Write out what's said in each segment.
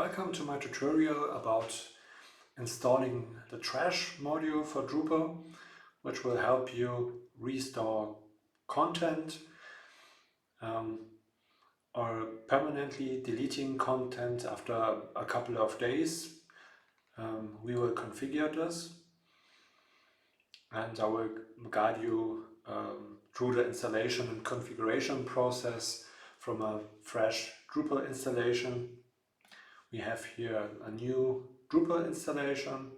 Welcome to my tutorial about installing the Trash module for Drupal, which will help you restore content or permanently deleting content after a couple of days. We will configure this and I will guide you through the installation and configuration process from a fresh Drupal installation. We have here a new Drupal installation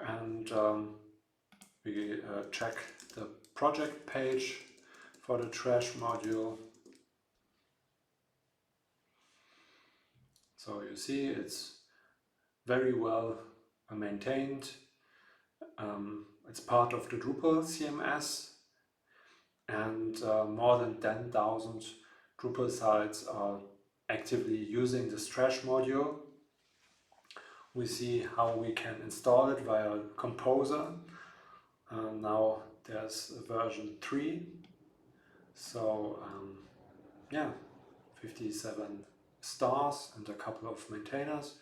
and we check the project page for the Trash module. So you see it's very well maintained. It's part of the Drupal CMS and more than 10,000 Drupal sites are actively using this Trash module. We see how we can install it via Composer. Now there's version 3, so 57 stars and a couple of maintainers.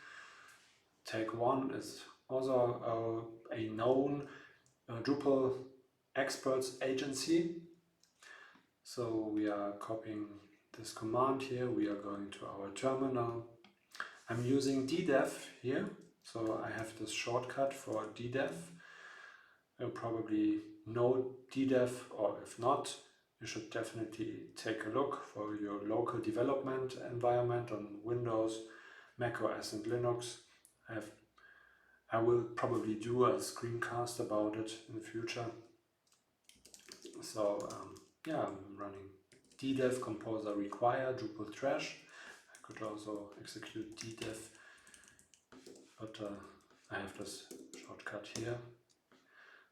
Take One is also a known Drupal experts agency. So we are copying this command here. We are going to our terminal. I'm using ddef here, so I have this shortcut for ddef. You probably know ddef, or if not, you should definitely take a look for your local development environment on Windows, Mac OS and Linux. I will probably do a screencast about it in the future. So I'm running ddef composer require Drupal trash. I could also execute ddef, but I have this shortcut here.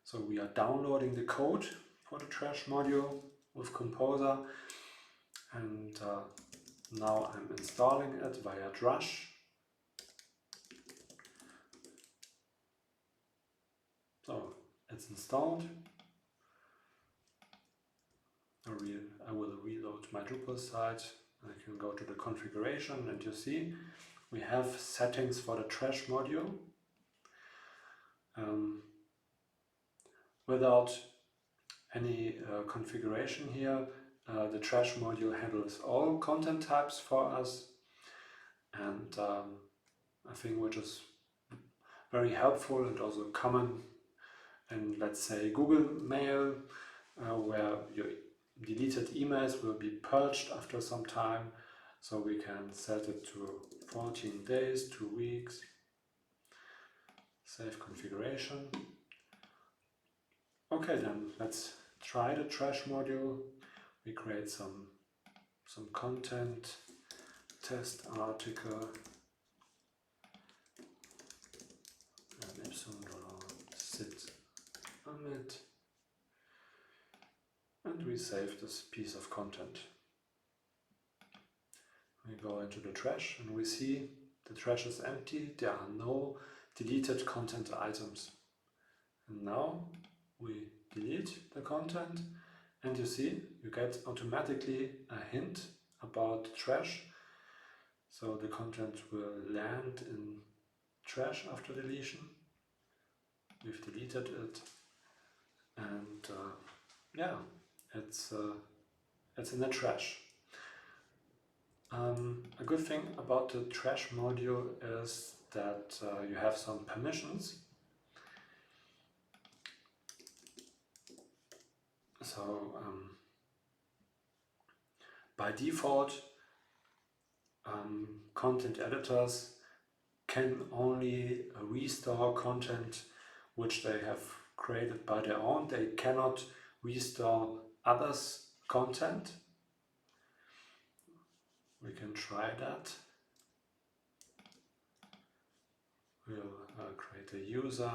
So we are downloading the code for the Trash module with Composer, and now I'm installing it via Drush. So it's installed. I will reload my Drupal site. I can go to the configuration and you see we have settings for the Trash module. Without any configuration here, the Trash module handles all content types for us, and I think which is very helpful and also common in, let's say, Google Mail, where your deleted emails will be purged after some time. So we can set it to 14 days, 2 weeks. Save configuration. Okay, then let's try the Trash module. We create some content, test article, and sit on it, and we save this piece of content. We go into the trash and we see the trash is empty. There are no deleted content items. And now we delete the content and you see you get automatically a hint about trash. So the content will land in trash after deletion. We've deleted it, and it's in the trash. A good thing about the Trash module is that you have some permissions. So by default, content editors can only restore content which they have created by their own. They cannot restore others' content. We can try that. We'll create a user.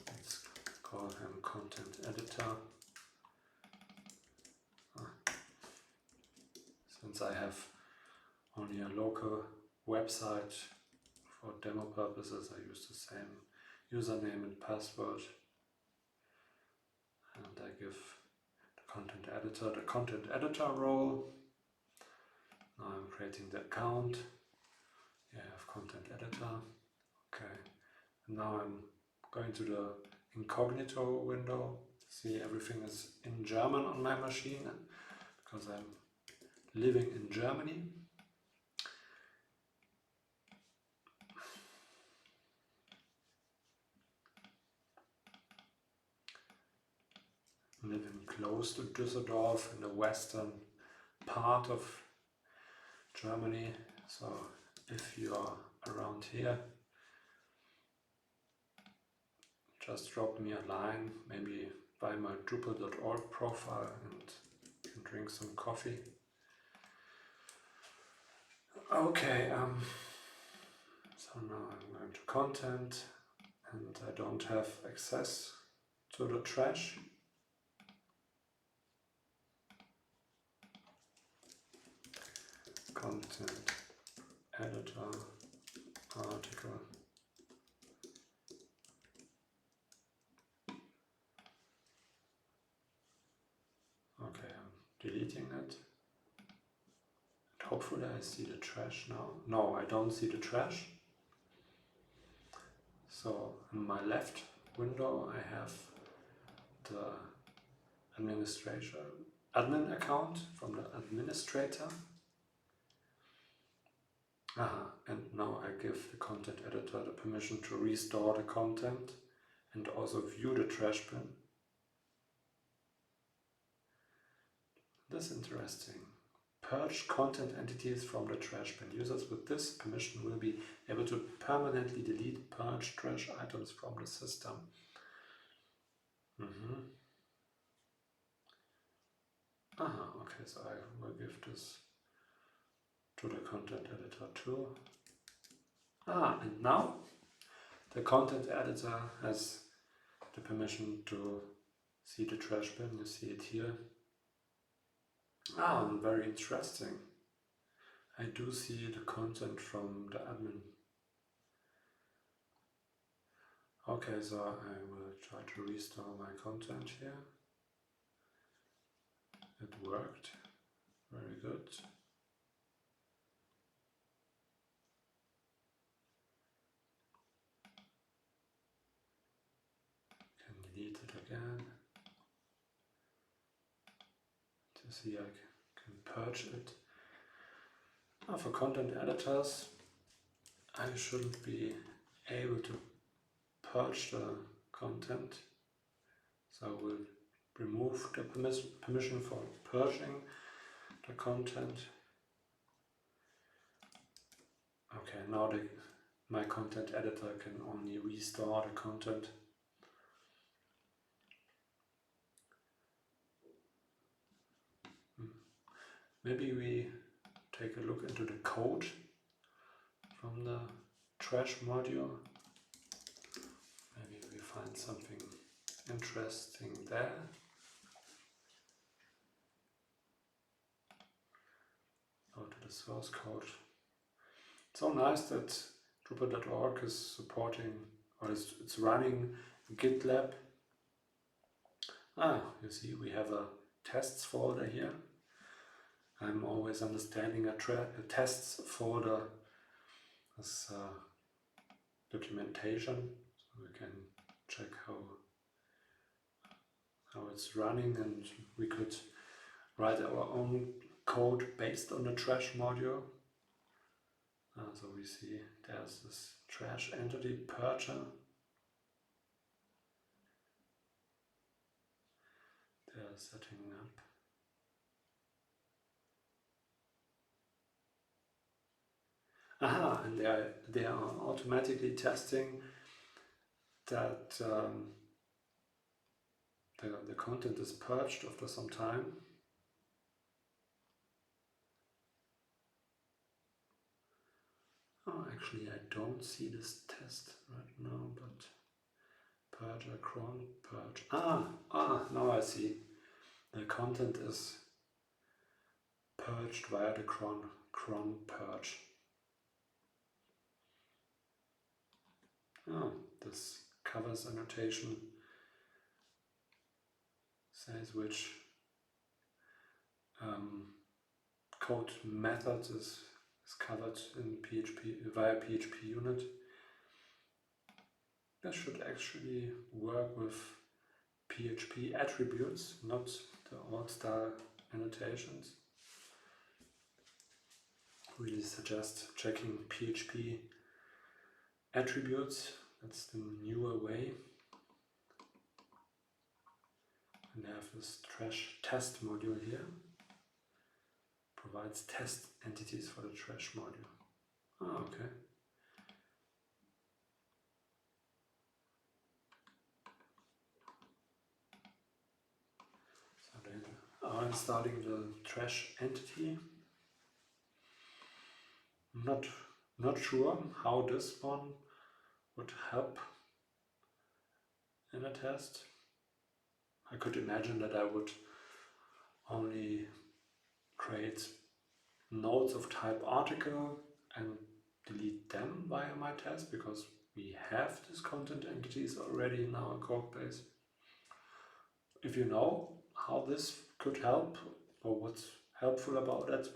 Let's call him content editor. Since I have only a local website for demo purposes, I use the same username and password. And I give the content editor role. Now I'm creating the account. Yeah, I have content editor. Okay, and now I'm going to the incognito window. See, everything is in German on my machine because I'm living in Germany. Living close to Düsseldorf in the western part of Germany. So if you are around here, just drop me a line, maybe by my Drupal.org profile, and can drink some coffee. Okay, so now I'm going to content, and I don't have access to the trash. Content editor article. Okay, I'm deleting it. And hopefully I see the trash now. No, I don't see the trash. So in my left window I have the admin account from the administrator. And now I give the content editor the permission to restore the content and also view the trash bin. That's interesting. Purge content entities from the trash bin. Users with this permission will be able to permanently delete purge trash items from the system. Okay, so I will give this to the content editor too. And now the content editor has the permission to see the trash bin. You see it here. Very interesting. I do see the content from the admin. Okay, so I will try to restore my content here. It worked. Very good. Can delete it again to see I can purge it. For content editors, I shouldn't be able to purge the content, so I will remove the permission for purging the content. Okay, now my content editor can only restore the content. Maybe we take a look into the code from the trash module. Maybe we find something interesting there. Go to the source code. It's so nice that Drupal.org is supporting, or it's running GitLab. You see we have a tests folder here. I'm always understanding a tests folder as documentation, so we can check how it's running, and we could write our own code based on the trash module. So we see there's this trash entity purger. They're setting up. And they are automatically testing that the content is purged after some time. Actually I don't see this test right now, but purger cron purge. Now I see. The content is purged via the cron purge. This covers annotation says which code method is covered in via PHP unit. This should actually work with PHP attributes, not the old-style annotations. Really suggest checking PHP attributes. That's the newer way. And I have this trash test module here. Provides test entities for the trash module. Ah, okay. So then I'm installing the trash entity. Not sure how this one would help in a test. I could imagine that I would only create nodes of type article and delete them via my test, because we have these content entities already in our code base. If you know how this could help or what's helpful about it,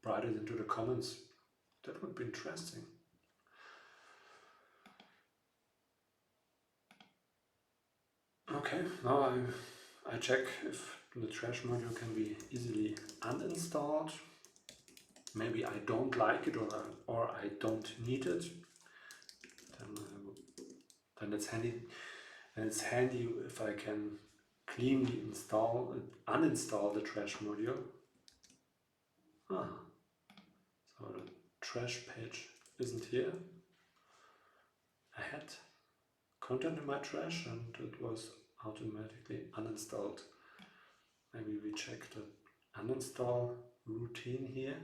write it into the comments. That would be interesting. Okay, now I check if the trash module can be easily uninstalled. Maybe I don't like it or I don't need it. Then it's handy. And it's handy if I can cleanly uninstall the trash module. So the trash page isn't here. I had content in my trash and it was automatically uninstalled. Maybe we check the uninstall routine here.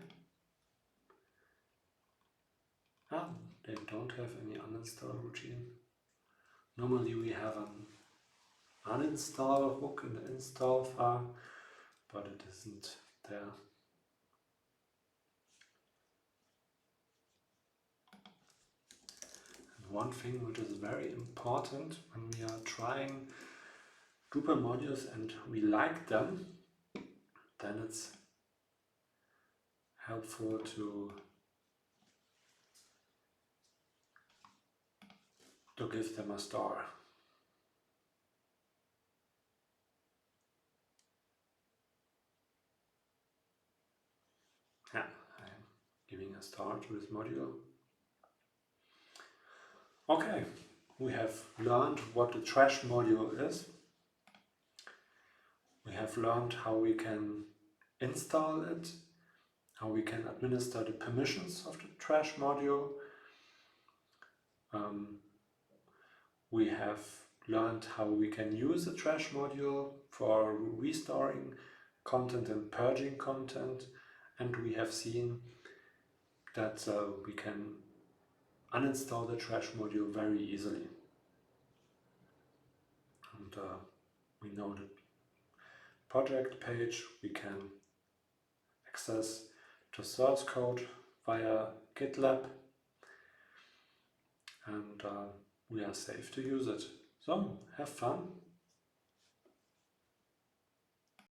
They don't have any uninstall routine. Normally we have an uninstall hook in the install file, but it isn't there. And one thing which is very important when we are trying Drupal modules and we like them, then it's helpful to give them a star. Yeah, I'm giving a star to this module. Okay, we have learned what the trash module is. We have learned how we can install it, how we can administer the permissions of the trash module. We have learned how we can use the trash module for restoring content and purging content, and we have seen that we can uninstall the trash module very easily. And we know the project page, we can access the source code via GitLab, and we are safe to use it. So have fun.